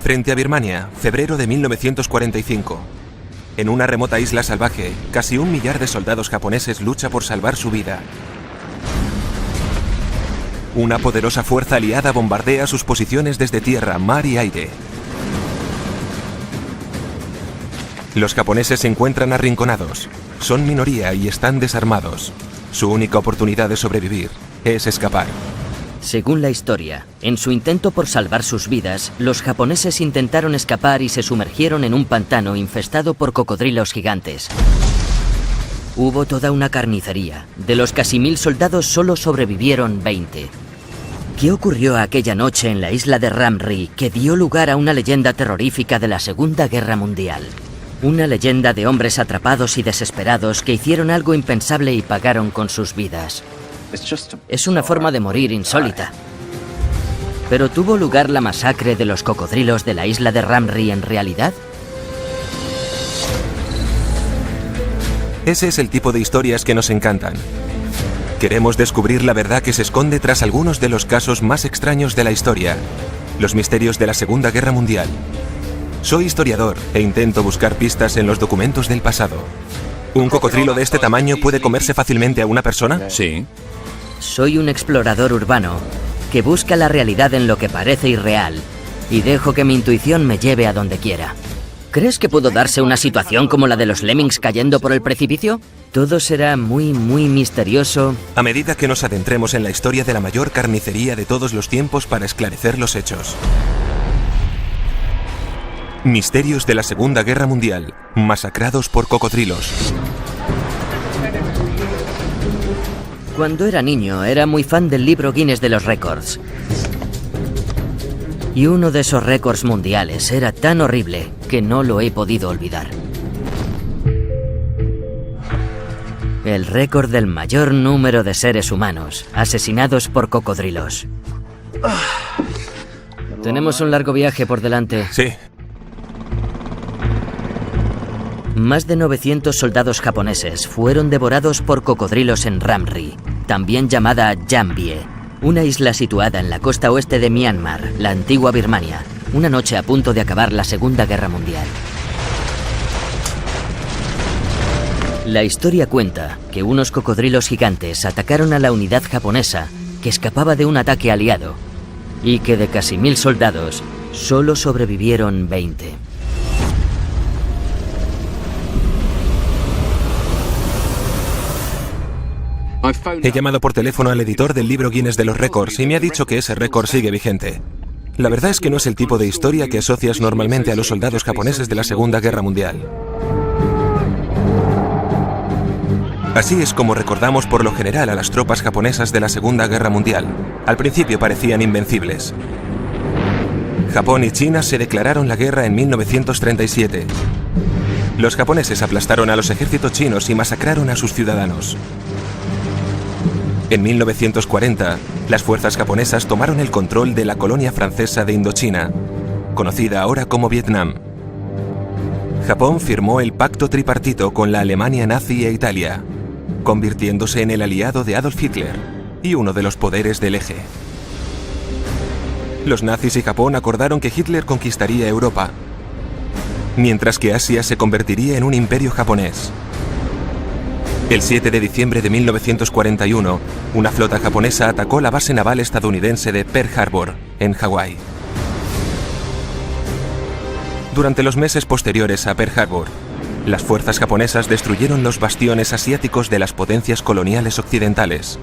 Frente a Birmania, febrero de 1945. En una remota isla salvaje, casi 1 millar de soldados japoneses lucha por salvar su vida. Una poderosa fuerza aliada bombardea sus posiciones desde tierra, mar y aire. Los japoneses se encuentran arrinconados. Son minoría y están desarmados. Su única oportunidad de sobrevivir es escapar. Según la historia, en su intento por salvar sus vidas, los japoneses intentaron escapar y se sumergieron en un pantano infestado por cocodrilos gigantes. Hubo toda una carnicería. De los casi 1000 soldados solo sobrevivieron 20. ¿Qué ocurrió aquella noche en la isla de Ram Ri que dio lugar a una leyenda terrorífica de la Segunda Guerra Mundial? Una leyenda de hombres atrapados y desesperados que hicieron algo impensable y pagaron con sus vidas. Es una forma de morir insólita. ¿Pero tuvo lugar la masacre de los cocodrilos de la isla de Ram Ri en realidad? Ese es el tipo de historias que nos encantan. Queremos descubrir la verdad que se esconde tras algunos de los casos más extraños de la historia. Los misterios de la Segunda Guerra Mundial. Soy historiador e intento buscar pistas en los documentos del pasado. ¿Un cocodrilo de este tamaño puede comerse fácilmente a una persona? Sí. Soy un explorador urbano que busca la realidad en lo que parece irreal y dejo que mi intuición me lleve a donde quiera. ¿Crees que pudo darse una situación como la de los lemmings cayendo por el precipicio? Todo será muy misterioso. A medida que nos adentremos en la historia de la mayor carnicería de todos los tiempos para esclarecer los hechos. Misterios de la Segunda Guerra Mundial, masacrados por cocodrilos. Cuando era niño, era muy fan del libro Guinness de los récords. Y uno de esos récords mundiales era tan horrible que no lo he podido olvidar. El récord del mayor número de seres humanos asesinados por cocodrilos. Tenemos un largo viaje por delante. Sí. Más de 900 soldados japoneses fueron devorados por cocodrilos en Ram Ri, también llamada Jambié, una isla situada en la costa oeste de Myanmar, la antigua Birmania, una noche a punto de acabar la Segunda Guerra Mundial. La historia cuenta que unos cocodrilos gigantes atacaron a la unidad japonesa que escapaba de un ataque aliado y que de casi 1000 soldados solo sobrevivieron 20. He llamado por teléfono al editor del libro Guinness de los récords y me ha dicho que ese récord sigue vigente. La verdad es que no es el tipo de historia que asocias normalmente a los soldados japoneses de la Segunda Guerra Mundial. Así es como recordamos por lo general a las tropas japonesas de la Segunda Guerra Mundial. Al principio parecían invencibles. Japón y China se declararon la guerra en 1937. Los japoneses aplastaron a los ejércitos chinos y masacraron a sus ciudadanos. En 1940, las fuerzas japonesas tomaron el control de la colonia francesa de Indochina, conocida ahora como Vietnam. Japón firmó el pacto tripartito con la Alemania nazi e Italia, convirtiéndose en el aliado de Adolf Hitler y uno de los poderes del eje. Los nazis y Japón acordaron que Hitler conquistaría Europa, mientras que Asia se convertiría en un imperio japonés. El 7 de diciembre de 1941, una flota japonesa atacó la base naval estadounidense de Pearl Harbor, en Hawái. Durante los meses posteriores a Pearl Harbor, las fuerzas japonesas destruyeron los bastiones asiáticos de las potencias coloniales occidentales: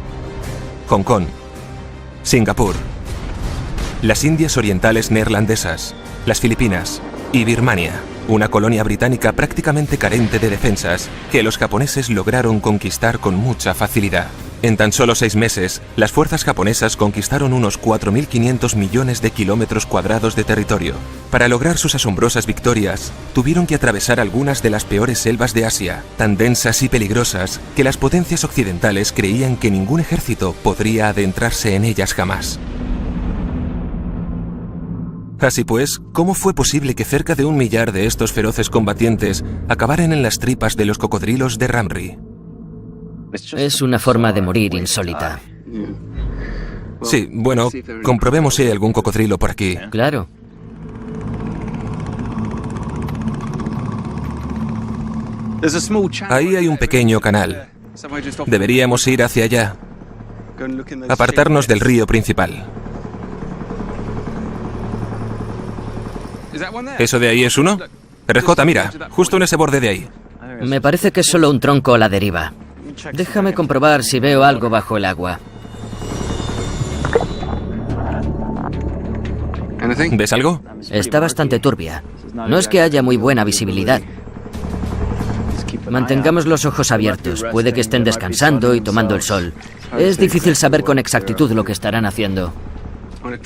Hong Kong, Singapur, las Indias Orientales Neerlandesas, las Filipinas y Birmania, una colonia británica prácticamente carente de defensas que los japoneses lograron conquistar con mucha facilidad. En tan solo 6 meses, las fuerzas japonesas conquistaron unos 4.500 millones de kilómetros cuadrados de territorio. Para lograr sus asombrosas victorias, tuvieron que atravesar algunas de las peores selvas de Asia, tan densas y peligrosas que las potencias occidentales creían que ningún ejército podría adentrarse en ellas jamás. Así pues, ¿cómo fue posible que cerca de 1 millar de estos feroces combatientes acabaran en las tripas de los cocodrilos de Ram Ri? Es una forma de morir insólita. Sí, bueno, comprobemos si hay algún cocodrilo por aquí. Claro. Ahí hay un pequeño canal. Deberíamos ir hacia allá. Apartarnos del río principal. ¿Eso de ahí es uno? RJ, mira, justo en ese borde de ahí. Me parece que es solo un tronco a la deriva. Déjame comprobar si veo algo bajo el agua. ¿Ves algo? Está bastante turbia. No es que haya muy buena visibilidad. Mantengamos los ojos abiertos. Puede que estén descansando y tomando el sol. Es difícil saber con exactitud lo que estarán haciendo.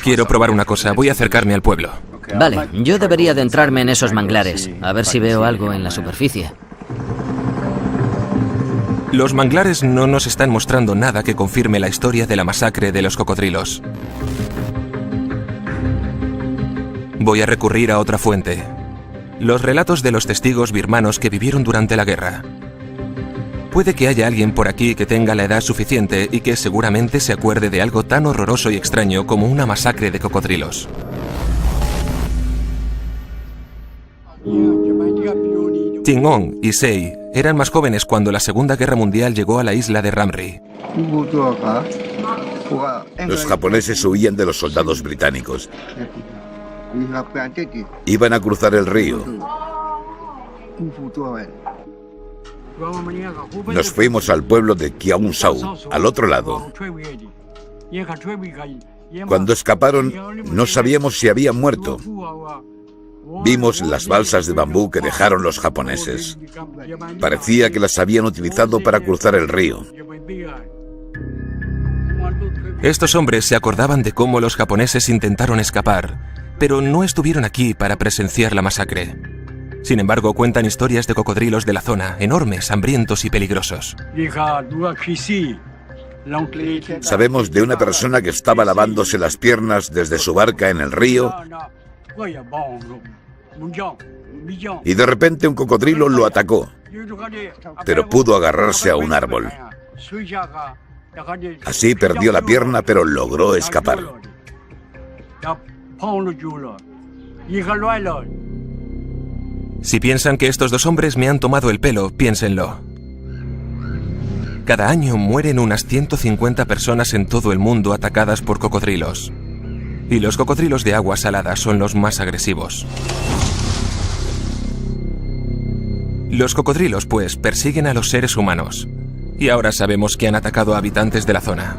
Quiero probar una cosa. Voy a acercarme al pueblo. Vale, yo debería adentrarme en esos manglares. A ver si veo algo en la superficie. Los manglares no nos están mostrando nada que confirme la historia de la masacre de los cocodrilos. Voy a recurrir a otra fuente. Los relatos de los testigos birmanos que vivieron durante la guerra. Puede que haya alguien por aquí que tenga la edad suficiente y que seguramente se acuerde de algo tan horroroso y extraño como una masacre de cocodrilos. Ting-on y Sei eran más jóvenes cuando la Segunda Guerra Mundial llegó a la isla de Ramri. Los japoneses huían de los soldados británicos. Iban a cruzar el río. Nos fuimos al pueblo de Kiaungsau, al otro lado. Cuando escaparon, no sabíamos si habían muerto. Vimos las balsas de bambú que dejaron los japoneses. Parecía que las habían utilizado para cruzar el río. Estos hombres se acordaban de cómo los japoneses intentaron escapar, pero no estuvieron aquí para presenciar la masacre. Sin embargo, cuentan historias de cocodrilos de la zona, enormes, hambrientos y peligrosos. Sabemos de una persona que estaba lavándose las piernas desde su barca en el río y de repente un cocodrilo lo atacó, pero pudo agarrarse a un árbol. Así perdió la pierna, pero logró escapar. Si piensan que estos dos hombres me han tomado el pelo, piénsenlo. Cada año mueren unas 150 personas en todo el mundo atacadas por cocodrilos. Y los cocodrilos de agua salada son los más agresivos. Los cocodrilos, pues, persiguen a los seres humanos. Y ahora sabemos que han atacado a habitantes de la zona.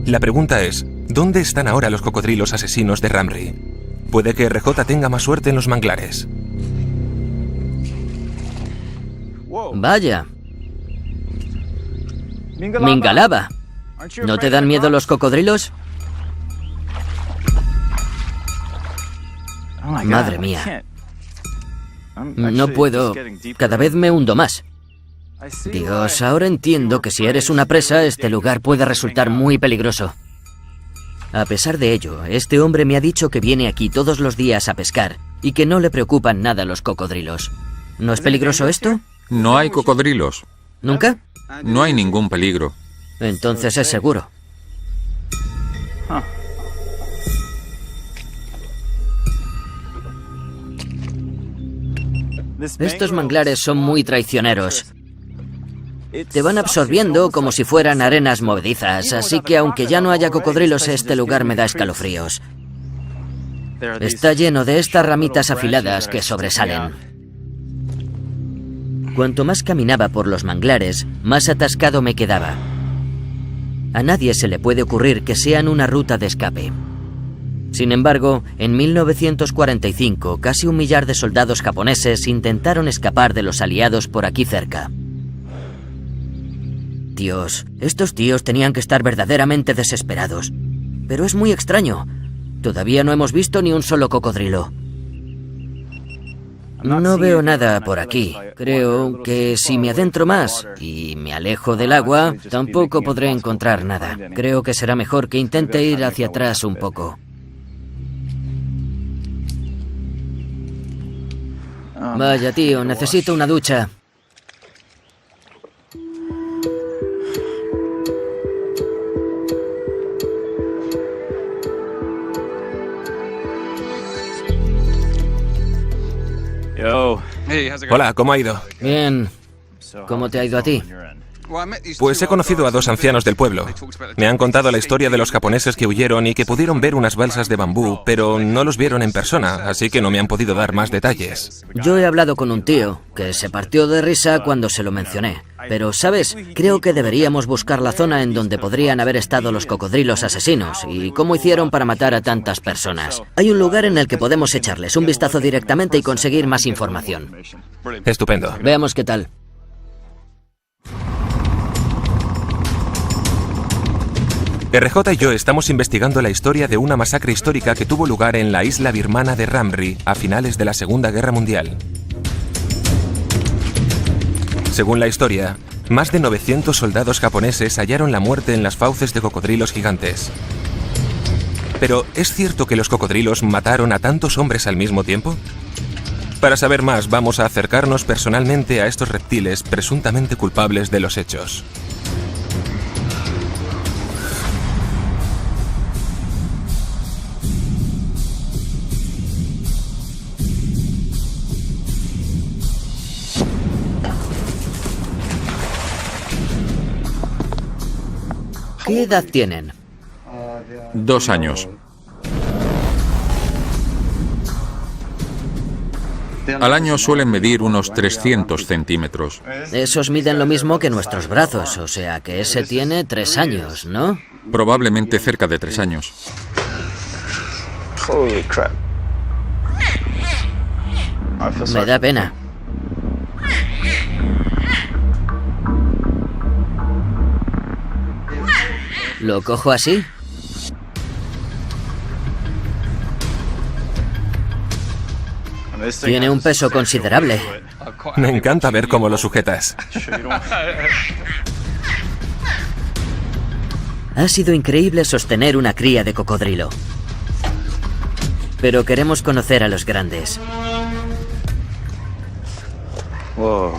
La pregunta es, ¿dónde están ahora los cocodrilos asesinos de Ramri? Puede que RJ tenga más suerte en los manglares. Vaya. Mingalaba. ¿No te dan miedo los cocodrilos? Madre mía. No puedo. Cada vez me hundo más. Dios, ahora entiendo que si eres una presa, este lugar puede resultar muy peligroso. A pesar de ello, este hombre me ha dicho que viene aquí todos los días a pescar y que no le preocupan nada los cocodrilos. ¿No es peligroso esto? No hay cocodrilos. ¿Nunca? No hay ningún peligro. Entonces es seguro. Estos manglares son muy traicioneros. Te van absorbiendo como si fueran arenas movedizas, así que aunque ya no haya cocodrilos, este lugar me da escalofríos. Está lleno de estas ramitas afiladas que sobresalen. Cuanto más caminaba por los manglares, más atascado me quedaba. A nadie se le puede ocurrir que sean una ruta de escape. Sin embargo, en 1945, casi 1 millar de soldados japoneses intentaron escapar de los aliados por aquí cerca. Dios, estos tíos tenían que estar verdaderamente desesperados. Pero es muy extraño. Todavía no hemos visto ni un solo cocodrilo. No veo nada por aquí. Creo que si me adentro más y me alejo del agua, tampoco podré encontrar nada. Creo que será mejor que intente ir hacia atrás un poco. Vaya, tío, necesito una ducha. Hola, ¿cómo ha ido? Bien. ¿Cómo te ha ido a ti? Pues he conocido a dos ancianos del pueblo. Me han contado la historia de los japoneses que huyeron y que pudieron ver unas balsas de bambú, pero no los vieron en persona, así que no me han podido dar más detalles. Yo he hablado con un tío que se partió de risa cuando se lo mencioné. Pero, ¿sabes? Creo que deberíamos buscar la zona en donde podrían haber estado los cocodrilos asesinos y cómo hicieron para matar a tantas personas. Hay un lugar en el que podemos echarles un vistazo directamente y conseguir más información. Estupendo. Veamos qué tal. RJ y yo estamos investigando la historia de una masacre histórica que tuvo lugar en la isla birmana de Ramri a finales de la Segunda Guerra Mundial. Según la historia, más de 900 soldados japoneses hallaron la muerte en las fauces de cocodrilos gigantes. Pero, ¿es cierto que los cocodrilos mataron a tantos hombres al mismo tiempo? Para saber más, vamos a acercarnos personalmente a estos reptiles presuntamente culpables de los hechos. ¿Qué edad tienen? 2 años. Al año suelen medir unos 300 centímetros. Esos miden lo mismo que nuestros brazos, o sea que ese tiene 3 años, ¿no? Probablemente cerca de 3 años. Me da pena. ¿Lo cojo así? Tiene un peso considerable. Me encanta ver cómo lo sujetas. Ha sido increíble sostener una cría de cocodrilo. Pero queremos conocer a los grandes. Wow.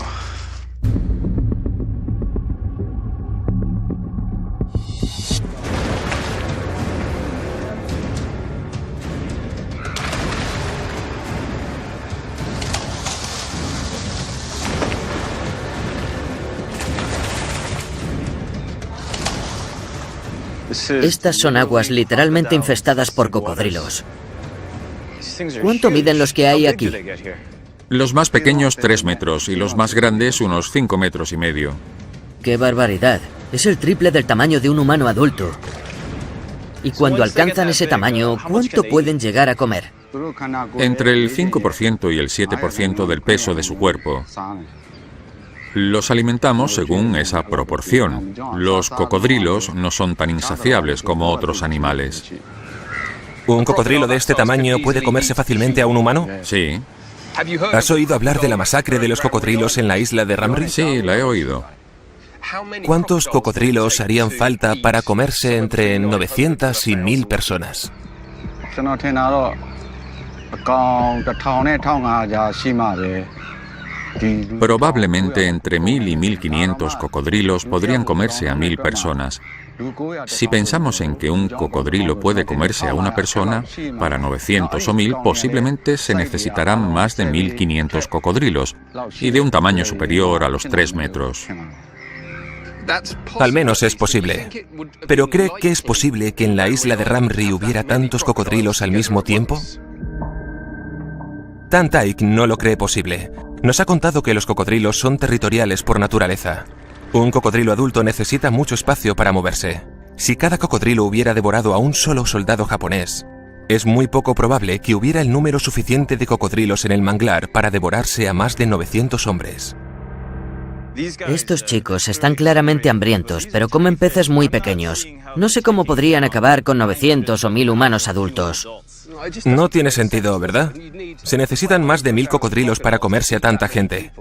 Estas son aguas literalmente infestadas por cocodrilos. ¿Cuánto miden los que hay aquí? Los más pequeños 3 metros y los más grandes unos 5 metros y medio. ¡Qué barbaridad! Es el triple del tamaño de un humano adulto. Y cuando alcanzan ese tamaño, ¿cuánto pueden llegar a comer? Entre el 5% y el 7% del peso de su cuerpo. Los alimentamos según esa proporción. Los cocodrilos no son tan insaciables como otros animales. ¿Un cocodrilo de este tamaño puede comerse fácilmente a un humano? Sí. ¿Has oído hablar de la masacre de los cocodrilos en la isla de Ramri? Sí, la he oído. ¿Cuántos cocodrilos harían falta para comerse entre 900 y 1000 personas? Probablemente entre 1000 y 1500 cocodrilos podrían comerse a 1000 personas. Si pensamos en que un cocodrilo puede comerse a una persona, para 900 o 1000 posiblemente se necesitarán más de 1500 cocodrilos y de un tamaño superior a los 3 metros. Al menos es posible. ¿Pero cree que es posible que en la isla de Ramri hubiera tantos cocodrilos al mismo tiempo? Tan Taik no lo cree posible. Nos ha contado que los cocodrilos son territoriales por naturaleza. Un cocodrilo adulto necesita mucho espacio para moverse. Si cada cocodrilo hubiera devorado a un solo soldado japonés, es muy poco probable que hubiera el número suficiente de cocodrilos en el manglar para devorarse a más de 900 hombres. Estos chicos están claramente hambrientos, pero comen peces muy pequeños. No sé cómo podrían acabar con 900 o 1000 humanos adultos. No tiene sentido, ¿verdad? Se necesitan más de 1000 cocodrilos para comerse a tanta gente.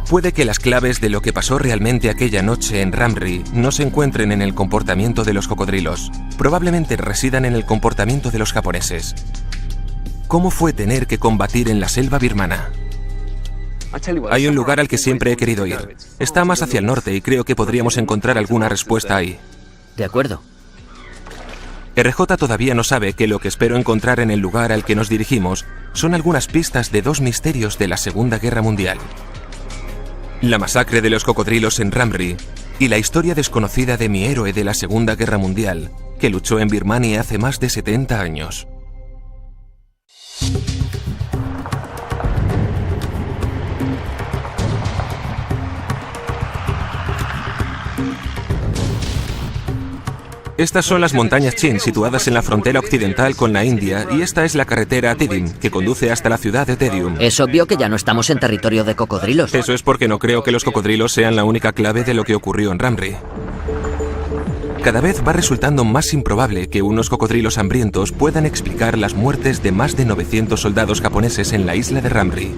Puede que las claves de lo que pasó realmente aquella noche en Ramri no se encuentren en el comportamiento de los cocodrilos. Probablemente residan en el comportamiento de los japoneses. ¿Cómo fue tener que combatir en la selva birmana? Hay un lugar al que siempre he querido ir. Está más hacia el norte y creo que podríamos encontrar alguna respuesta ahí. De acuerdo. RJ todavía no sabe que lo que espero encontrar en el lugar al que nos dirigimos son algunas pistas de dos misterios de la Segunda Guerra Mundial: la masacre de los cocodrilos en Ramree y la historia desconocida de mi héroe de la Segunda Guerra Mundial, que luchó en Birmania hace más de 70 años. Estas son las montañas Chin, situadas en la frontera occidental con la India, y esta es la carretera Tedim, que conduce hasta la ciudad de Tedium. Es obvio que ya no estamos en territorio de cocodrilos. Eso es porque no creo que los cocodrilos sean la única clave de lo que ocurrió en Ramree. Cada vez va resultando más improbable que unos cocodrilos hambrientos puedan explicar las muertes de más de 900 soldados japoneses en la isla de Ramree.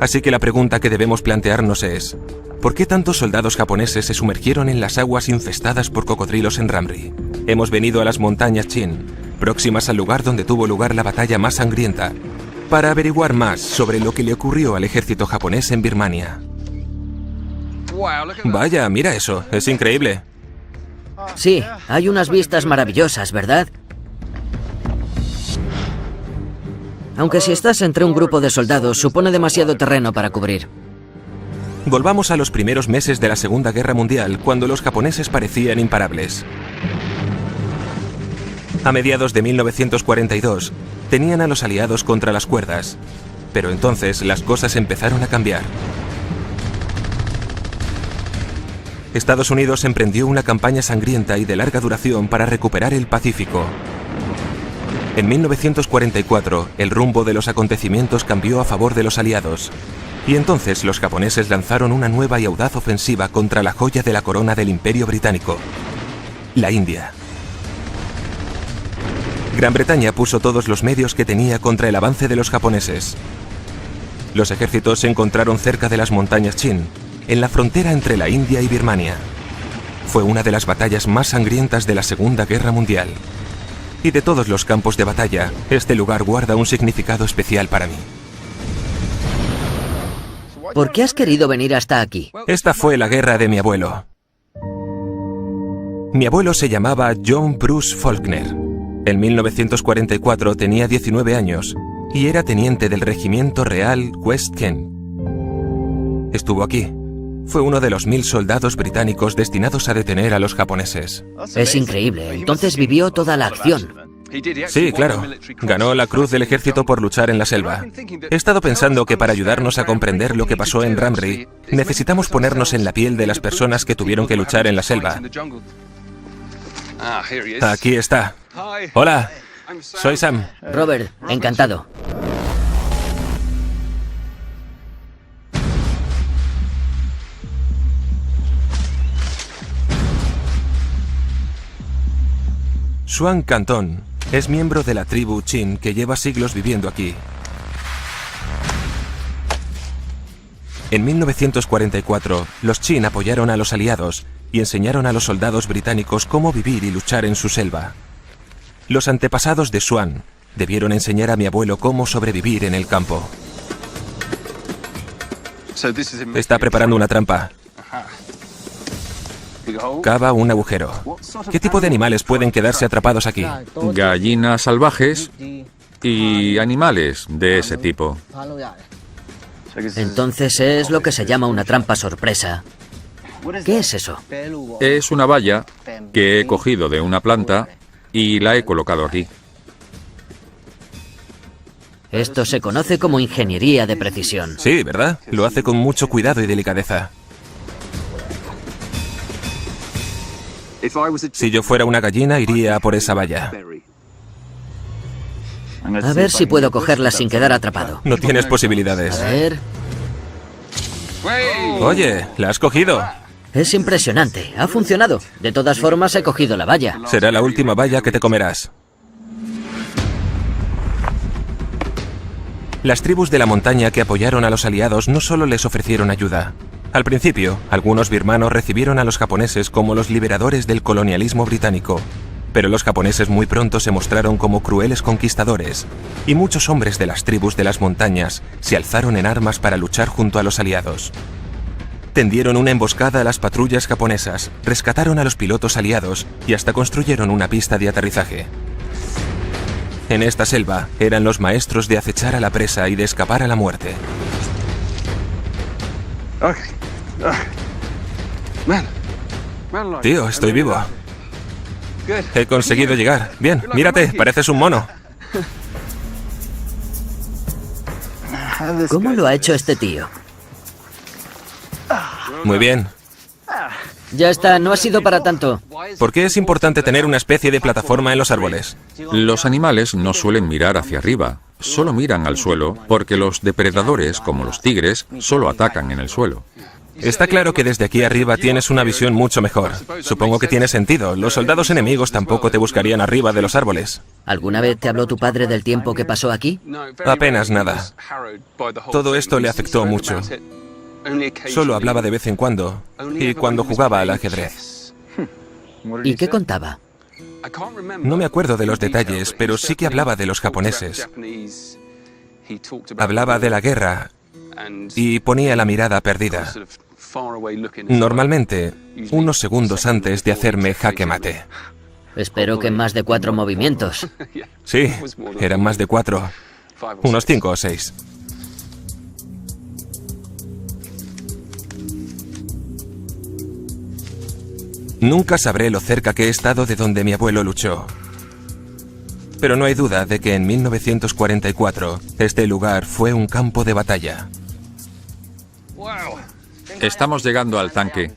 Así que la pregunta que debemos plantearnos es: ¿por qué tantos soldados japoneses se sumergieron en las aguas infestadas por cocodrilos en Ramree? Hemos venido a las montañas Chin, próximas al lugar donde tuvo lugar la batalla más sangrienta, para averiguar más sobre lo que le ocurrió al ejército japonés en Birmania. Vaya, mira eso, es increíble. Sí, hay unas vistas maravillosas, ¿verdad? Aunque si estás entre un grupo de soldados, supone demasiado terreno para cubrir. Volvamos a los primeros meses de la Segunda Guerra Mundial, cuando los japoneses parecían imparables. A mediados de 1942, tenían a los aliados contra las cuerdas, pero entonces las cosas empezaron a cambiar. Estados Unidos emprendió una campaña sangrienta y de larga duración para recuperar el Pacífico. En 1944, el rumbo de los acontecimientos cambió a favor de los aliados, y entonces los japoneses lanzaron una nueva y audaz ofensiva contra la joya de la corona del Imperio Británico, la India. Gran Bretaña puso todos los medios que tenía contra el avance de los japoneses. Los ejércitos se encontraron cerca de las montañas Chin, en la frontera entre la India y Birmania. Fue una de las batallas más sangrientas de la Segunda Guerra Mundial. Y de todos los campos de batalla, este lugar guarda un significado especial para mí. ¿Por qué has querido venir hasta aquí? Esta fue la guerra de mi abuelo. Mi abuelo se llamaba John Bruce Faulkner. En 1944 tenía 19 años y era teniente del Regimiento Real West Kent. Estuvo aquí. Fue uno de los 1000 soldados británicos destinados a detener a los japoneses. Es increíble, entonces vivió toda la acción. Sí, claro. Ganó la Cruz del Ejército por luchar en la selva. He estado pensando que para ayudarnos a comprender lo que pasó en Ramree, necesitamos ponernos en la piel de las personas que tuvieron que luchar en la selva. Aquí está. Hola, soy Sam. Robert, encantado. Swan Canton es miembro de la tribu Chin que lleva siglos viviendo aquí. En 1944, los Chin apoyaron a los aliados y enseñaron a los soldados británicos cómo vivir y luchar en su selva. Los antepasados de Swan debieron enseñar a mi abuelo cómo sobrevivir en el campo. Está preparando una trampa. Cava un agujero. ¿Qué tipo de animales pueden quedarse atrapados aquí? Gallinas salvajes y animales de ese tipo. Entonces es lo que se llama una trampa sorpresa. ¿Qué es eso? Es una valla que he cogido de una planta y la he colocado aquí. Esto se conoce como ingeniería de precisión. Sí, ¿verdad? Lo hace con mucho cuidado y delicadeza. Si yo fuera una gallina, iría a por esa valla. A ver si puedo cogerla sin quedar atrapado. No tienes posibilidades. A ver. Oye, ¿la has cogido? Es impresionante. Ha funcionado. De todas formas, he cogido la valla. Será la última valla que te comerás. Las tribus de la montaña que apoyaron a los aliados no solo les ofrecieron ayuda. Al principio, algunos birmanos recibieron a los japoneses como los liberadores del colonialismo británico, pero los japoneses muy pronto se mostraron como crueles conquistadores, y muchos hombres de las tribus de las montañas se alzaron en armas para luchar junto a los aliados. Tendieron una emboscada a las patrullas japonesas, rescataron a los pilotos aliados y hasta construyeron una pista de aterrizaje. En esta selva eran los maestros de acechar a la presa y de escapar a la muerte. Tío, estoy vivo. He conseguido llegar. Bien, mírate, pareces un mono. ¿Cómo lo ha hecho este tío? Muy bien. Ya está, no ha sido para tanto. ¿Por qué es importante tener una especie de plataforma en los árboles? Los animales no suelen mirar hacia arriba, solo miran al suelo porque los depredadores, como los tigres, solo atacan en el suelo. Está claro que desde aquí arriba tienes una visión mucho mejor. Supongo que tiene sentido. Los soldados enemigos tampoco te buscarían arriba de los árboles. ¿Alguna vez te habló tu padre del tiempo que pasó aquí? Apenas nada. Todo esto le afectó mucho. Solo hablaba de vez en cuando y cuando jugaba al ajedrez. ¿Y qué contaba? No me acuerdo de los detalles, pero sí que hablaba de los japoneses. Hablaba de la guerra y ponía la mirada perdida. Normalmente, unos segundos antes de hacerme jaque mate. Espero que en más de 4 movimientos. Sí, eran más de 4. Unos 5 o 6. Nunca sabré lo cerca que he estado de donde mi abuelo luchó. Pero no hay duda de que en 1944 este lugar fue un campo de batalla. Estamos llegando al tanque.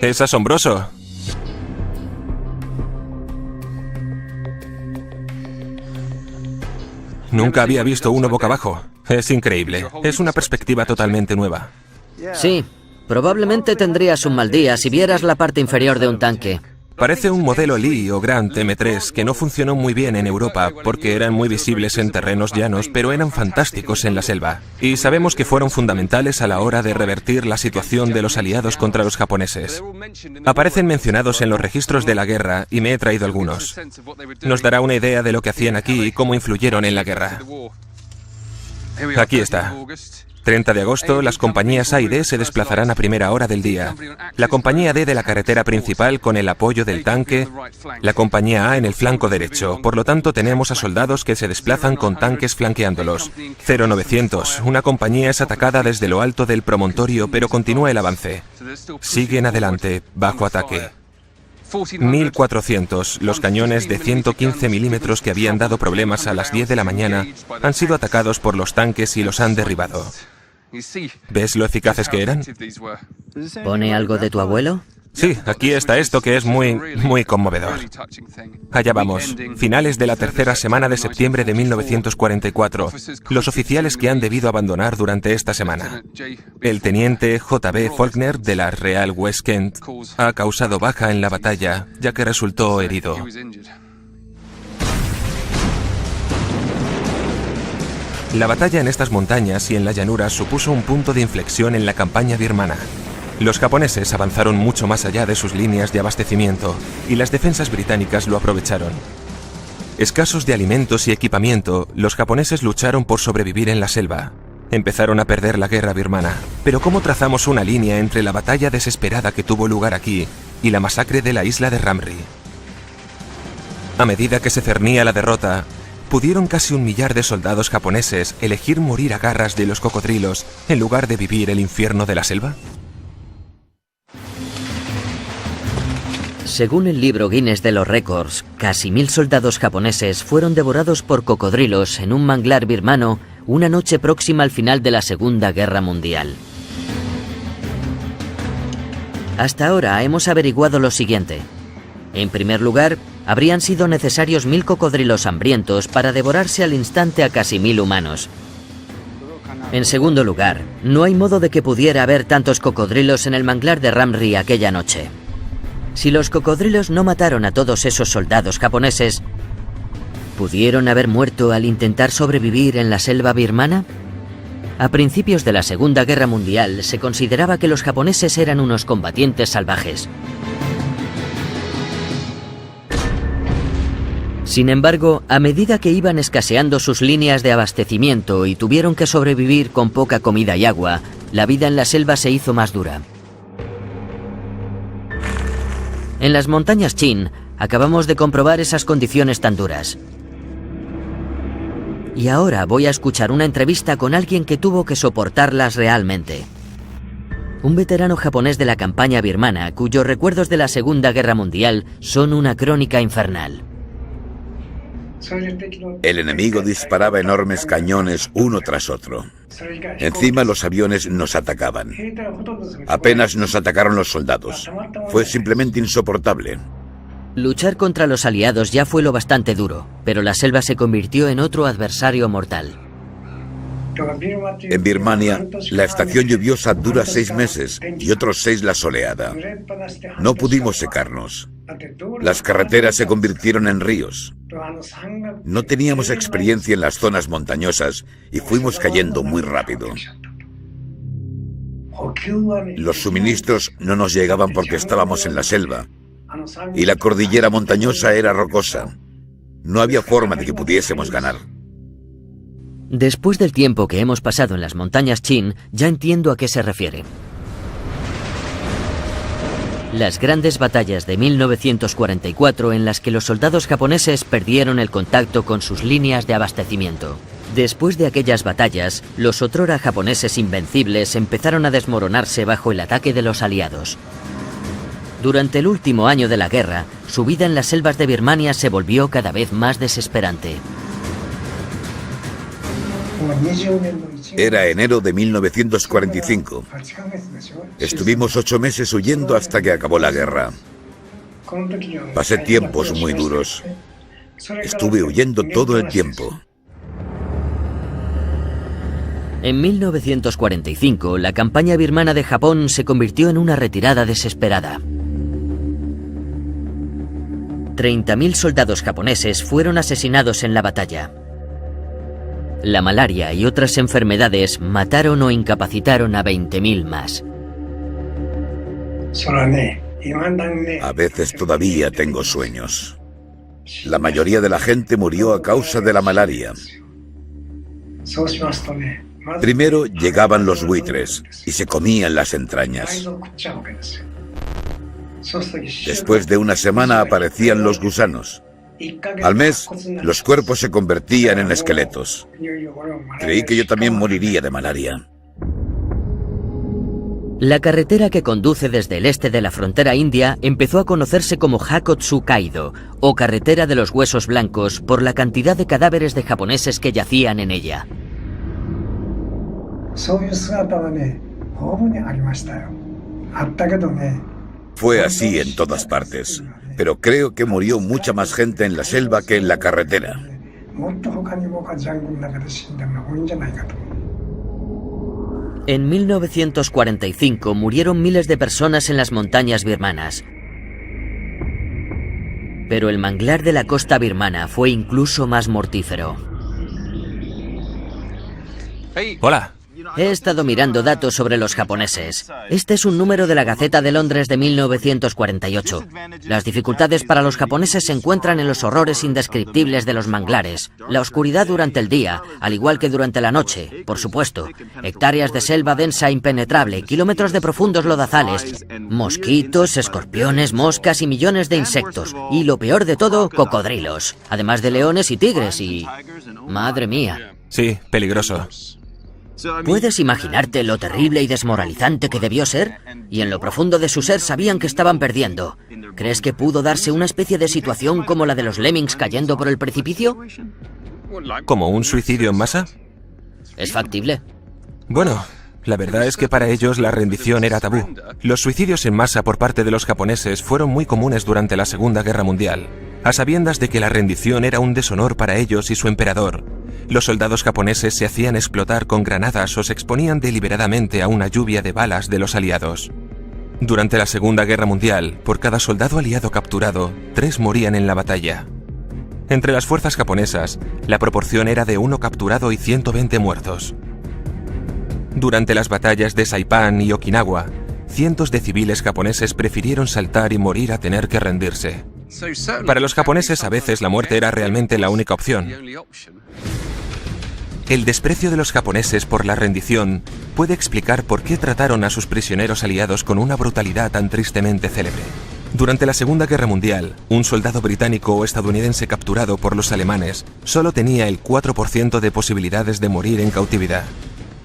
Es asombroso. Nunca había visto uno boca abajo. Es increíble. Es una perspectiva totalmente nueva. Sí, probablemente tendrías un mal día si vieras la parte inferior de un tanque. Parece un modelo Lee o Grant M3 que no funcionó muy bien en Europa porque eran muy visibles en terrenos llanos, pero eran fantásticos en la selva. Y sabemos que fueron fundamentales a la hora de revertir la situación de los aliados contra los japoneses. Aparecen mencionados en los registros de la guerra y me he traído algunos. Nos dará una idea de lo que hacían aquí y cómo influyeron en la guerra. Aquí está. 30 de agosto, las compañías A y D se desplazarán a primera hora del día. La compañía D de la carretera principal con el apoyo del tanque, la compañía A en el flanco derecho. Por lo tanto, tenemos a soldados que se desplazan con tanques flanqueándolos. 0900, una compañía es atacada desde lo alto del promontorio, pero continúa el avance. Siguen adelante, bajo ataque. 1400, los cañones de 115 milímetros que habían dado problemas a las 10 de la mañana han sido atacados por los tanques y los han derribado. ¿Ves lo eficaces que eran? ¿Pone algo de tu abuelo? Sí, aquí está esto que es muy conmovedor. Allá vamos, finales de la tercera semana de septiembre de 1944, los oficiales que han debido abandonar durante esta semana. El teniente J.B. Faulkner de la Real West Kent ha causado baja en la batalla, ya que resultó herido. La batalla en estas montañas y en la llanura supuso un punto de inflexión en la campaña birmana. Los japoneses avanzaron mucho más allá de sus líneas de abastecimiento y las defensas británicas lo aprovecharon. Escasos de alimentos y equipamiento, los japoneses lucharon por sobrevivir en la selva. Empezaron a perder la guerra birmana. Pero ¿cómo trazamos una línea entre la batalla desesperada que tuvo lugar aquí y la masacre de la isla de Ramri? A medida que se cernía la derrota, ¿pudieron casi 1 millar de soldados japoneses elegir morir a garras de los cocodrilos en lugar de vivir el infierno de la selva? Según el libro Guinness de los récords, casi 1000 soldados japoneses fueron devorados por cocodrilos en un manglar birmano una noche próxima al final de la Segunda Guerra Mundial. Hasta ahora hemos averiguado lo siguiente. En primer lugar, habrían sido necesarios 1000 cocodrilos hambrientos para devorarse al instante a casi 1000 humanos. En segundo lugar, no hay modo de que pudiera haber tantos cocodrilos en el manglar de Ramri aquella noche. Si los cocodrilos no mataron a todos esos soldados japoneses, ¿pudieron haber muerto al intentar sobrevivir en la selva birmana? A principios de la Segunda Guerra Mundial se consideraba que los japoneses eran unos combatientes salvajes. Sin embargo, a medida que iban escaseando sus líneas de abastecimiento y tuvieron que sobrevivir con poca comida y agua, la vida en la selva se hizo más dura. En las montañas Chin, acabamos de comprobar esas condiciones tan duras. Y ahora voy a escuchar una entrevista con alguien que tuvo que soportarlas realmente. Un veterano japonés de la campaña birmana, cuyos recuerdos de la Segunda Guerra Mundial son una crónica infernal. El enemigo disparaba enormes cañones uno tras otro. Encima los aviones nos atacaban. Apenas nos atacaron los soldados. Fue simplemente insoportable. Luchar contra los aliados ya fue lo bastante duro, pero la selva se convirtió en otro adversario mortal. En Birmania, la estación lluviosa dura 6 meses y otros 6 la soleada. No pudimos secarnos. Las carreteras se convirtieron en ríos. No teníamos experiencia en las zonas montañosas y fuimos cayendo muy rápido. Los suministros no nos llegaban porque estábamos en la selva y la cordillera montañosa era rocosa. No había forma de que pudiésemos ganar. Después del tiempo que hemos pasado en las montañas Chin, ya entiendo a qué se refiere. Las grandes batallas de 1944 en las que los soldados japoneses perdieron el contacto con sus líneas de abastecimiento. Después de aquellas batallas, los otrora japoneses invencibles empezaron a desmoronarse bajo el ataque de los aliados. Durante el último año de la guerra, su vida en las selvas de Birmania se volvió cada vez más desesperante. Era enero de 1945. Estuvimos 8 meses huyendo hasta que acabó la guerra. Pasé tiempos muy duros. Estuve huyendo todo el tiempo. En 1945, la campaña birmana de Japón se convirtió en una retirada desesperada. 30.000 soldados japoneses fueron asesinados en la batalla. La malaria y otras enfermedades mataron o incapacitaron a 20.000 más. A veces todavía tengo sueños. La mayoría de la gente murió a causa de la malaria. Primero llegaban los buitres y se comían las entrañas. Después de una semana aparecían los gusanos. Al mes, los cuerpos se convertían en esqueletos. Creí que yo también moriría de malaria. La carretera que conduce desde el este de la frontera india empezó a conocerse como Hakotsu-Kaido, o carretera de los huesos blancos, por la cantidad de cadáveres de japoneses que yacían en ella. Fue así en todas partes, pero creo que murió mucha más gente en la selva que en la carretera. En 1945 murieron miles de personas en las montañas birmanas. Pero el manglar de la costa birmana fue incluso más mortífero. Hola. He estado mirando datos sobre los japoneses. Este es un número de la Gaceta de Londres de 1948. Las dificultades para los japoneses se encuentran en los horrores indescriptibles de los manglares, la oscuridad durante el día, al igual que durante la noche, por supuesto, hectáreas de selva densa e impenetrable, kilómetros de profundos lodazales, mosquitos, escorpiones, moscas y millones de insectos, y lo peor de todo, cocodrilos, además de leones y tigres y... ¡Madre mía! Sí, peligroso. ¿Puedes imaginarte lo terrible y desmoralizante que debió ser? Y en lo profundo de su ser sabían que estaban perdiendo. ¿Crees que pudo darse una especie de situación como la de los lemmings cayendo por el precipicio? ¿Como un suicidio en masa? ¿Es factible? Bueno, la verdad es que para ellos la rendición era tabú. Los suicidios en masa por parte de los japoneses fueron muy comunes durante la Segunda Guerra Mundial. A sabiendas de que la rendición era un deshonor para ellos y su emperador, los soldados japoneses se hacían explotar con granadas o se exponían deliberadamente a una lluvia de balas de los aliados. Durante la Segunda Guerra Mundial, por cada soldado aliado capturado, 3 morían en la batalla. Entre las fuerzas japonesas, la proporción era de 1 capturado y 120 muertos. Durante las batallas de Saipan y Okinawa, cientos de civiles japoneses prefirieron saltar y morir a tener que rendirse. Para los japoneses, a veces la muerte era realmente la única opción. El desprecio de los japoneses por la rendición puede explicar por qué trataron a sus prisioneros aliados con una brutalidad tan tristemente célebre. Durante la Segunda Guerra Mundial, un soldado británico o estadounidense capturado por los alemanes solo tenía el 4% de posibilidades de morir en cautividad.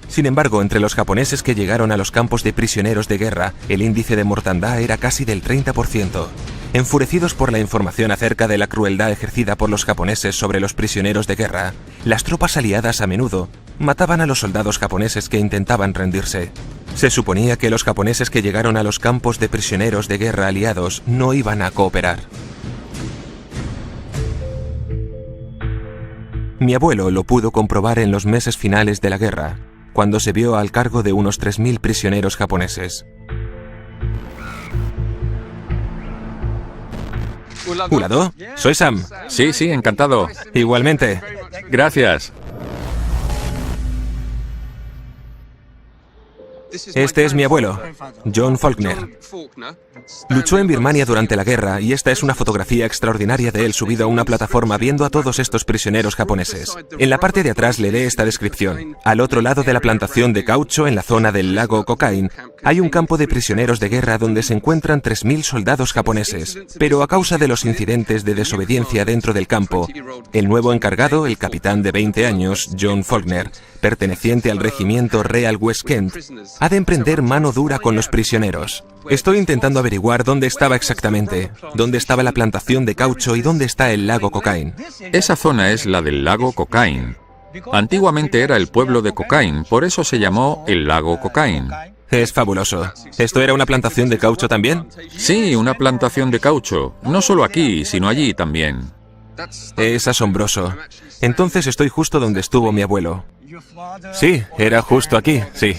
Sin embargo, entre los japoneses que llegaron a los campos de prisioneros de guerra, el índice de mortandad era casi del 30%. Enfurecidos por la información acerca de la crueldad ejercida por los japoneses sobre los prisioneros de guerra, las tropas aliadas a menudo mataban a los soldados japoneses que intentaban rendirse. Se suponía que los japoneses que llegaron a los campos de prisioneros de guerra aliados no iban a cooperar. Mi abuelo lo pudo comprobar en los meses finales de la guerra, cuando se vio al cargo de unos 3.000 prisioneros japoneses. ¿Ulado? Soy Sam. Sí, encantado. Igualmente. Gracias. Este es mi abuelo, John Faulkner. Luchó en Birmania durante la guerra y esta es una fotografía extraordinaria de él subido a una plataforma viendo a todos estos prisioneros japoneses. En la parte de atrás leeré esta descripción. Al otro lado de la plantación de caucho, en la zona del lago Kokain, hay un campo de prisioneros de guerra donde se encuentran 3.000 soldados japoneses. Pero a causa de los incidentes de desobediencia dentro del campo, el nuevo encargado, el capitán de 20 años, John Faulkner, perteneciente al regimiento Real West Kent, ha de emprender mano dura con los prisioneros. Estoy intentando averiguar dónde estaba exactamente, dónde estaba la plantación de caucho y dónde está el lago Kokain. Esa zona es la del lago Kokain. Antiguamente era el pueblo de Kokain, por eso se llamó el lago Kokain. Es fabuloso. ¿Esto era una plantación de caucho también? Sí, una plantación de caucho. No solo aquí, sino allí también. Es asombroso. Entonces estoy justo donde estuvo mi abuelo. Sí, era justo aquí, sí.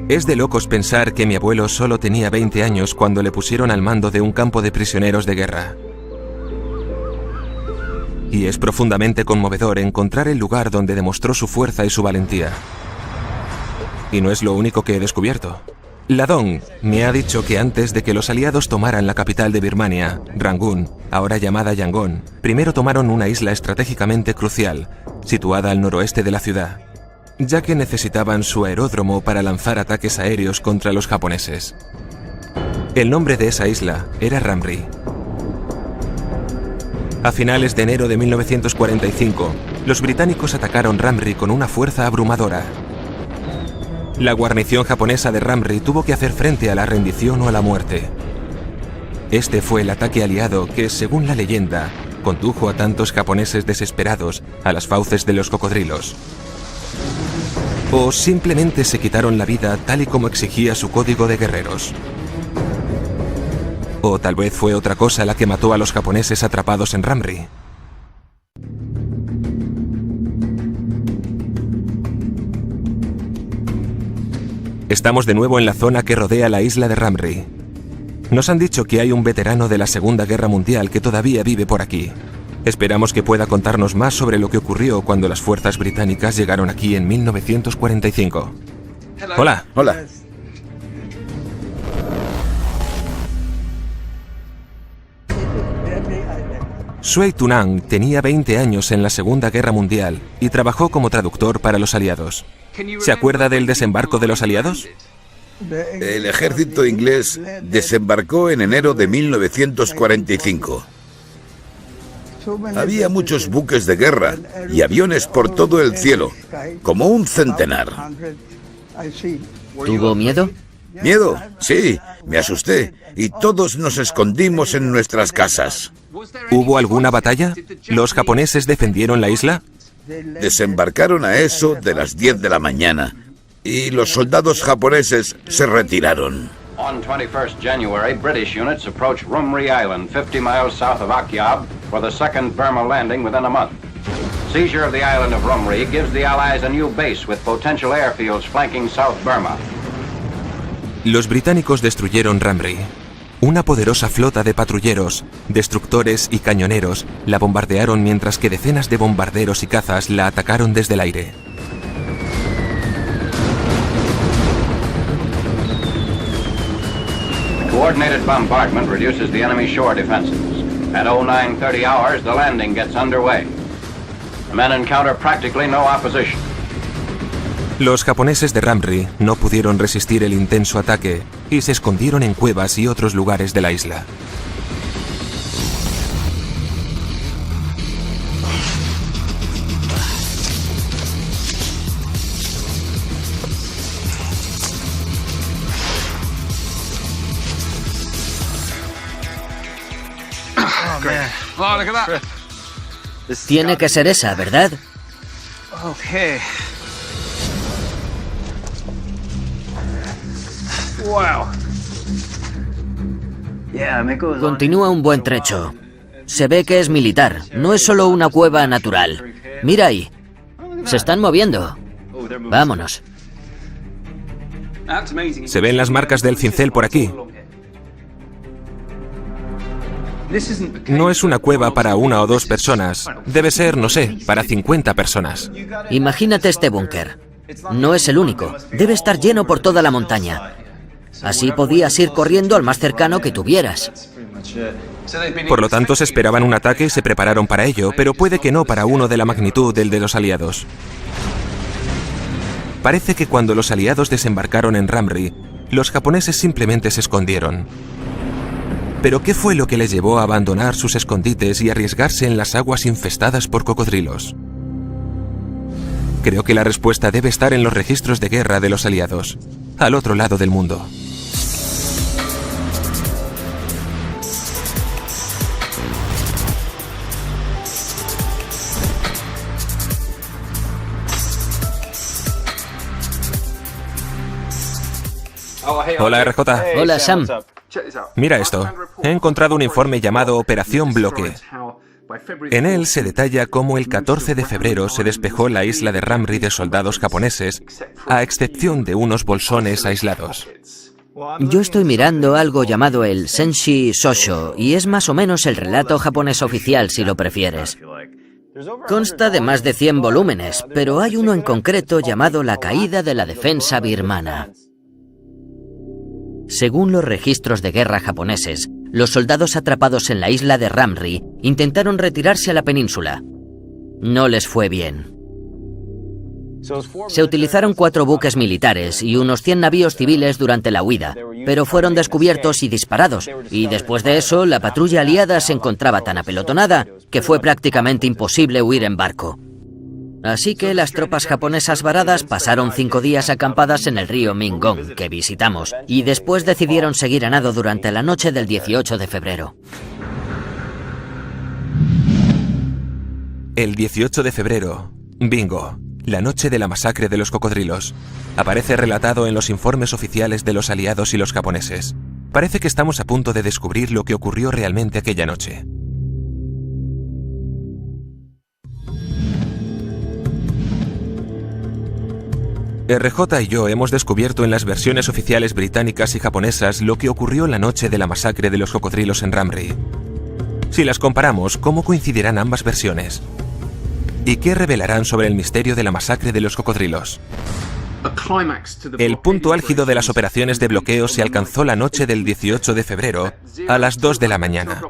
Es de locos pensar que mi abuelo solo tenía 20 años cuando le pusieron al mando de un campo de prisioneros de guerra. Y es profundamente conmovedor encontrar el lugar donde demostró su fuerza y su valentía. Y no es lo único que he descubierto. Ladong me ha dicho que antes de que los aliados tomaran la capital de Birmania, Rangún, ahora llamada Yangon, primero tomaron una isla estratégicamente crucial, situada al noroeste de la ciudad, ya que necesitaban su aeródromo para lanzar ataques aéreos contra los japoneses. El nombre de esa isla era Ramri. A finales de enero de 1945, los británicos atacaron Ramri con una fuerza abrumadora. La guarnición japonesa de Ramri tuvo que hacer frente a la rendición o a la muerte. Este fue el ataque aliado que, según la leyenda, condujo a tantos japoneses desesperados a las fauces de los cocodrilos. O simplemente se quitaron la vida tal y como exigía su código de guerreros. O tal vez fue otra cosa la que mató a los japoneses atrapados en Ramri. Estamos de nuevo en la zona que rodea la isla de Ramri. Nos han dicho que hay un veterano de la Segunda Guerra Mundial que todavía vive por aquí. Esperamos que pueda contarnos más sobre lo que ocurrió cuando las fuerzas británicas llegaron aquí en 1945. Hola. Hola. Sui Tunang tenía 20 años en la Segunda Guerra Mundial y trabajó como traductor para los aliados. ¿Se acuerda del desembarco de los aliados? El ejército inglés desembarcó en enero de 1945. Había muchos buques de guerra y aviones por todo el cielo, como un centenar. ¿Tuvo miedo? ¿Miedo? Sí, me asusté y todos nos escondimos en nuestras casas. ¿Hubo alguna batalla? ¿Los japoneses defendieron la isla? Desembarcaron a eso de las 10 de la mañana y los soldados japoneses se retiraron. On 21st January, British units approached Rumri Island, 50 miles south of Akyab, for the second Burma landing within a month. Seizure of the island of Rumri gives the Allies a new base with potential airfields flanking South Burma. Los británicos destruyeron Ramri. Una poderosa flota de patrulleros, destructores y cañoneros la bombardearon mientras que decenas de bombarderos y cazas la atacaron desde el aire. Coordinated bombardment reduces the enemy shore defenses. At 0930 hours, the landing gets underway. The men encounter practically no opposition. Los japoneses de Ramri no pudieron resistir el intenso ataque y se escondieron en cuevas y otros lugares de la isla. Tiene que ser esa, ¿verdad? Okay. Wow. Continúa un buen trecho. Se ve que es militar, no es solo una cueva natural. Mira ahí. Se están moviendo. Vámonos. Se ven las marcas del cincel por aquí. No es una cueva para 1 o 2 personas. Debe ser, no sé, para 50 personas. Imagínate este búnker. No es el único. Debe estar lleno por toda la montaña. Así podías ir corriendo al más cercano que tuvieras. Por lo tanto, se esperaban un ataque y se prepararon para ello, pero puede que no para uno de la magnitud del de los aliados. Parece que cuando los aliados desembarcaron en Ramri, los japoneses simplemente se escondieron. ¿Pero qué fue lo que les llevó a abandonar sus escondites y arriesgarse en las aguas infestadas por cocodrilos? Creo que la respuesta debe estar en los registros de guerra de los aliados, al otro lado del mundo. Hola, RJ. Hola, Sam. Mira esto. He encontrado un informe llamado Operación Bloque. En él se detalla cómo el 14 de febrero se despejó la isla de Ramri de soldados japoneses, a excepción de unos bolsones aislados. Yo estoy mirando algo llamado el Senshi Shosho, y es más o menos el relato japonés oficial, si lo prefieres. Consta de más de 100 volúmenes, pero hay uno en concreto llamado La caída de la defensa birmana. Según los registros de guerra japoneses, los soldados atrapados en la isla de Ramri intentaron retirarse a la península. No les fue bien. Se utilizaron 4 buques militares y unos 100 navíos civiles durante la huida, pero fueron descubiertos y disparados, y después de eso la patrulla aliada se encontraba tan apelotonada que fue prácticamente imposible huir en barco. Así que las tropas japonesas varadas pasaron 5 días acampadas en el río Mingong, que visitamos, y después decidieron seguir a nado durante la noche del 18 de febrero. El 18 de febrero, bingo, la noche de la masacre de los cocodrilos, aparece relatado en los informes oficiales de los aliados y los japoneses. Parece que estamos a punto de descubrir lo que ocurrió realmente aquella noche. RJ y yo hemos descubierto en las versiones oficiales británicas y japonesas lo que ocurrió la noche de la masacre de los cocodrilos en Ramri. Si las comparamos, ¿cómo coincidirán ambas versiones? ¿Y qué revelarán sobre el misterio de la masacre de los cocodrilos? El punto álgido de las operaciones de bloqueo se alcanzó la noche del 18 de febrero a las 2 de la mañana.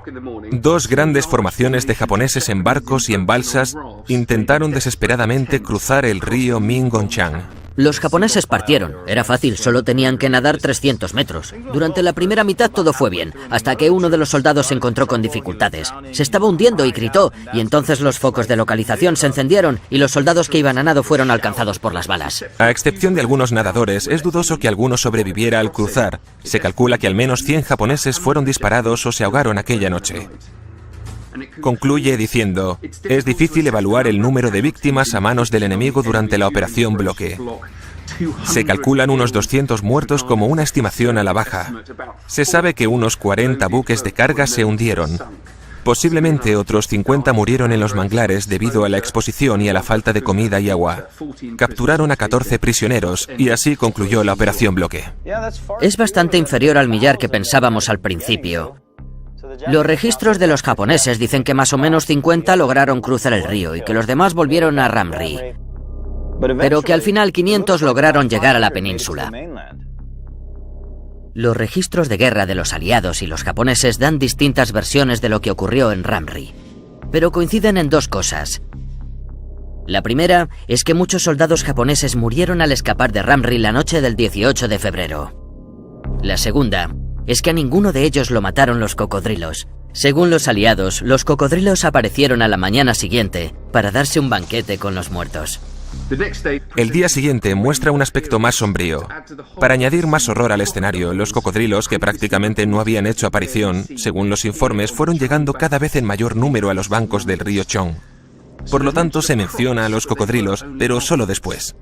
2 grandes formaciones de japoneses en barcos y en balsas intentaron desesperadamente cruzar el río Mingongchang. Los japoneses partieron. Era fácil, solo tenían que nadar 300 metros. Durante la primera mitad todo fue bien, hasta que uno de los soldados se encontró con dificultades. Se estaba hundiendo y gritó, y entonces los focos de localización se encendieron y los soldados que iban a nado fueron alcanzados por las balas. A excepción de algunos nadadores, es dudoso que alguno sobreviviera al cruzar. Se calcula que al menos 100 japoneses fueron disparados o se ahogaron aquella noche. Concluye diciendo, es difícil evaluar el número de víctimas a manos del enemigo durante la operación Bloque. Se calculan unos 200 muertos como una estimación a la baja. Se sabe que unos 40 buques de carga se hundieron. Posiblemente otros 50 murieron en los manglares debido a la exposición y a la falta de comida y agua. Capturaron a 14 prisioneros y así concluyó la operación Bloque. Es bastante inferior al millar que pensábamos al principio. Los registros de los japoneses dicen que más o menos 50 lograron cruzar el río y que los demás volvieron a Ramri, pero que al final 500 lograron llegar a la península. Los registros de guerra de los aliados y los japoneses dan distintas versiones de lo que ocurrió en Ramri, pero coinciden en dos cosas. La primera es que muchos soldados japoneses murieron al escapar de Ramri la noche del 18 de febrero. La segunda es que a ninguno de ellos lo mataron los cocodrilos. Según los aliados, los cocodrilos aparecieron a la mañana siguiente para darse un banquete con los muertos. El día siguiente muestra un aspecto más sombrío. Para añadir más horror al escenario, los cocodrilos, que prácticamente no habían hecho aparición, según los informes, fueron llegando cada vez en mayor número a los bancos del río Chong. Por lo tanto, se menciona a los cocodrilos, pero solo después.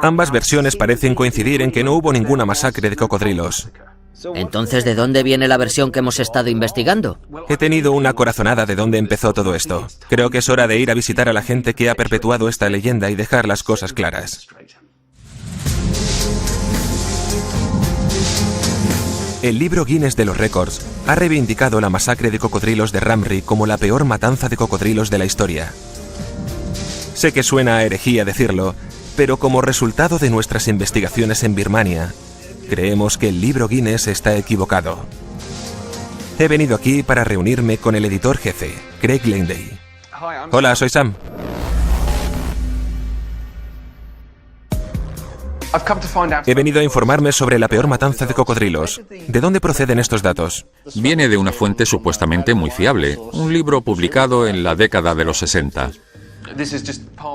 Ambas versiones parecen coincidir en que no hubo ninguna masacre de cocodrilos. Entonces, ¿de dónde viene la versión que hemos estado investigando? He tenido una corazonada de dónde empezó todo esto. Creo que es hora de ir a visitar a la gente que ha perpetuado esta leyenda y dejar las cosas claras. El libro Guinness de los Récords ha reivindicado la masacre de cocodrilos de Ramri como la peor matanza de cocodrilos de la historia. Sé que suena a herejía decirlo, pero como resultado de nuestras investigaciones en Birmania, creemos que el libro Guinness está equivocado. He venido aquí para reunirme con el editor jefe, Craig Landay. Hola, soy Sam. He venido a informarme sobre la peor matanza de cocodrilos. ¿De dónde proceden estos datos? Viene de una fuente supuestamente muy fiable, un libro publicado en la década de los 60.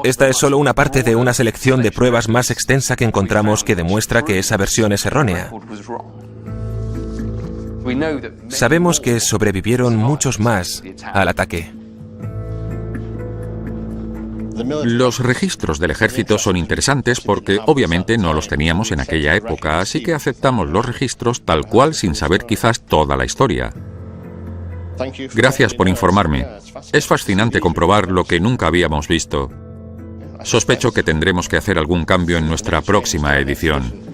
Esta es solo una parte de una selección de pruebas más extensa que encontramos que demuestra que esa versión es errónea. Sabemos que sobrevivieron muchos más al ataque. Los registros del ejército son interesantes porque obviamente no los teníamos en aquella época, así que aceptamos los registros tal cual sin saber quizás toda la historia. Gracias por informarme. Es fascinante comprobar lo que nunca habíamos visto. Sospecho que tendremos que hacer algún cambio en nuestra próxima edición.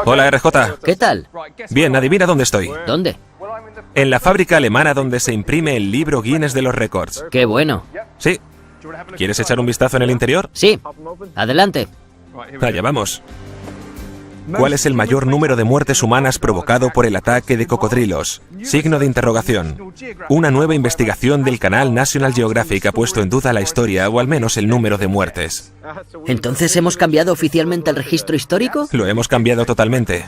Hola, RJ. ¿Qué tal? Bien, adivina dónde estoy. ¿Dónde? En la fábrica alemana donde se imprime el libro Guinness de los Récords. ¡Qué bueno! Sí. ¿Quieres echar un vistazo en el interior? Sí. Adelante. Allá vamos. ¿Cuál es el mayor número de muertes humanas provocado por el ataque de cocodrilos? Signo de interrogación. Una nueva investigación del canal National Geographic ha puesto en duda la historia, o al menos el número de muertes. ¿Entonces hemos cambiado oficialmente el registro histórico? Lo hemos cambiado totalmente.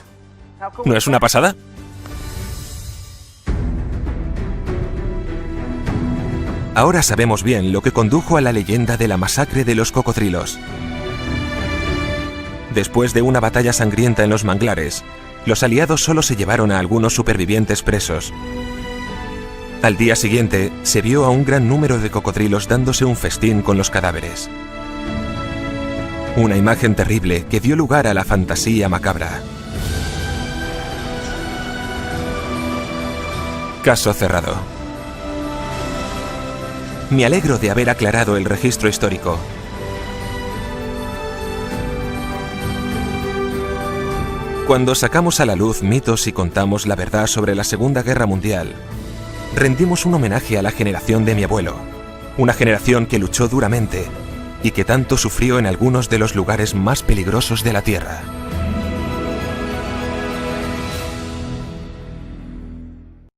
¿No es una pasada? Ahora sabemos bien lo que condujo a la leyenda de la masacre de los cocodrilos. Después de una batalla sangrienta en los manglares, los aliados solo se llevaron a algunos supervivientes presos. Al día siguiente, se vio a un gran número de cocodrilos dándose un festín con los cadáveres. Una imagen terrible que dio lugar a la fantasía macabra. Caso cerrado. Me alegro de haber aclarado el registro histórico. Cuando sacamos a la luz mitos y contamos la verdad sobre la Segunda Guerra Mundial, rendimos un homenaje a la generación de mi abuelo, una generación que luchó duramente y que tanto sufrió en algunos de los lugares más peligrosos de la Tierra.